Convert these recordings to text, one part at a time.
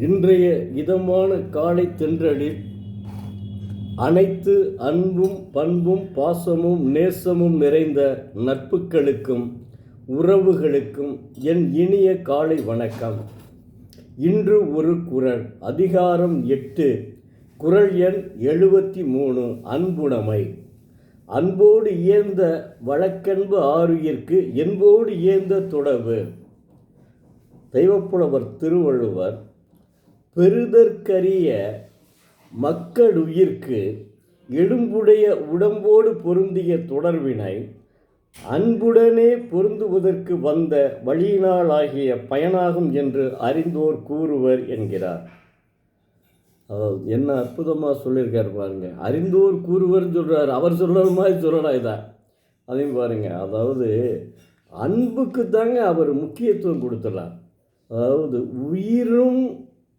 இன்றைய இதமான காலை தென்றலில் அனைத்து அன்பும் பண்பும் பாசமும் நேசமும் நிறைந்த நட்புகளுக்கும் உறவுகளுக்கும் என் இனிய காலை வணக்கம். இன்று ஒரு குறள், அதிகாரம் 8, குறள் எண் 73, அன்புடைமை. அன்போடு இயந்த வழக்கன்பு ஆருயிர்க்கு என்போடு இயந்த தொடர்பு. தெய்வப்புலவர் திருவள்ளுவர், பெறுதற்கரிய மக்களுயிர்க்கு எழும்புடைய உடம்போடு பொருந்திய தொடர்பினை அன்புடனே பொருந்துவதற்கு வந்த வழியினாலாகிய பயனாகும் என்று அறிந்தோர் கூறுவர் என்கிறார். அதாவது என்ன அற்புதமாக சொல்லியிருக்கார் பாருங்க. அறிந்தோர் கூறுவர்னு சொல்கிறார், அவர் சொல்கிற மாதிரி சொல்லலாம் இதான். அதையும் பாருங்க. அதாவது அன்புக்கு தாங்க அவர் முக்கியத்துவம் கொடுத்துடலாம். அதாவது உயிரும்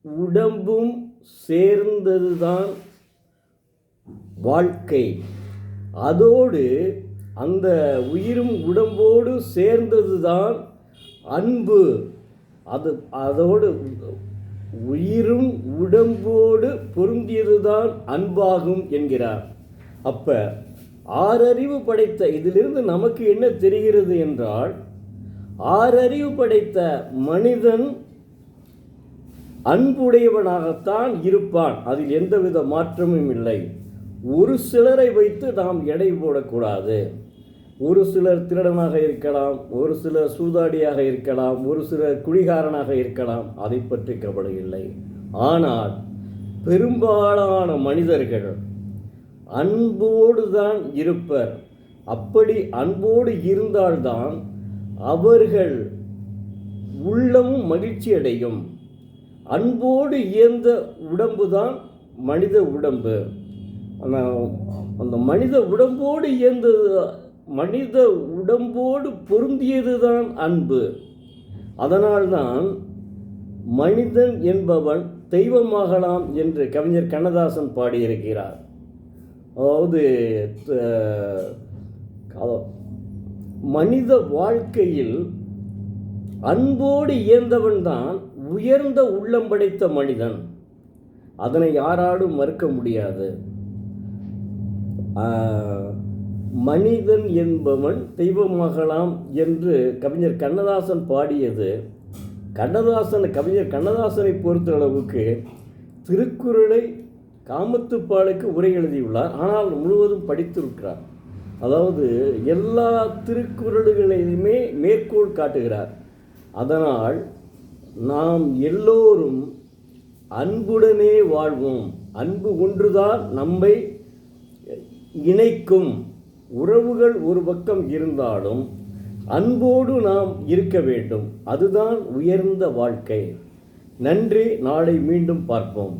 உடம்பும் சேர்ந்தது தான் வாழ்க்கை. அதோடு அந்த உயிரும் உடம்போடு சேர்ந்தது தான் அன்பு. அதோடு உயிரும் உடம்போடு பொருந்தியது தான் அன்பாகும் என்கிறார். அப்போ ஆறறிவு படைத்த, இதிலிருந்து நமக்கு என்ன தெரிகிறது என்றால், ஆறறிவு படைத்த மனிதன் அன்புடையவனாகத்தான் இருப்பான். அதில் எந்தவித மாற்றமும் இல்லை. ஒரு சிலரை வைத்து நாம் எடை போடக்கூடாது. ஒரு சிலர் திருடனாக இருக்கலாம், ஒரு சிலர் சூதாடியாக இருக்கலாம், ஒரு சிலர் குடிகாரனாக இருக்கலாம், அதை பற்றி கவலை இல்லை. ஆனால் பெரும்பாலான மனிதர்கள் அன்போடு தான் இருப்பர். அப்படி அன்போடு இருந்தால்தான் அவர்கள் உள்ளமும் மகிழ்ச்சி அடையும். அன்போடு இயந்த உடம்பு தான் மனித உடம்பு. அந்த மனித உடம்போடு இயந்தது, மனித உடம்போடு பொருந்தியது தான் அன்பு. அதனால்தான் மனிதன் என்பவன் தெய்வமாகலாம் என்று கவிஞர் கண்ணதாசன் பாடியிருக்கிறார். அதாவது மனித வாழ்க்கையில் அன்போடு இயந்தவன் தான் உயர்ந்த உள்ளம் படைத்த மனிதன். அதனை யாராலும் மறுக்க முடியாது. மனிதன் என்பவன் தெய்வமாகலாம் என்று கவிஞர் கண்ணதாசன் பாடியது. கவிஞர் கண்ணதாசனை பொறுத்த அளவுக்கு திருக்குறளை காமத்துப்பாலுக்கு உரை எழுதியுள்ளார். ஆனால் முழுவதும் படித்திருக்கிறார். அதாவது எல்லா திருக்குறள்களையுமே மேற்கோள் காட்டுகிறார். அதனால் நாம் எல்லோரும் அன்புடனே வாழ்வோம். அன்பு ஒன்றுதான் நம்மை இணைக்கும். உறவுகள் ஒரு பக்கம் இருந்தாலும் அன்போடு நாம் இருக்க வேண்டும். அதுதான் உயர்ந்த வாழ்க்கை. நன்றி. நாளை மீண்டும் பார்ப்போம்.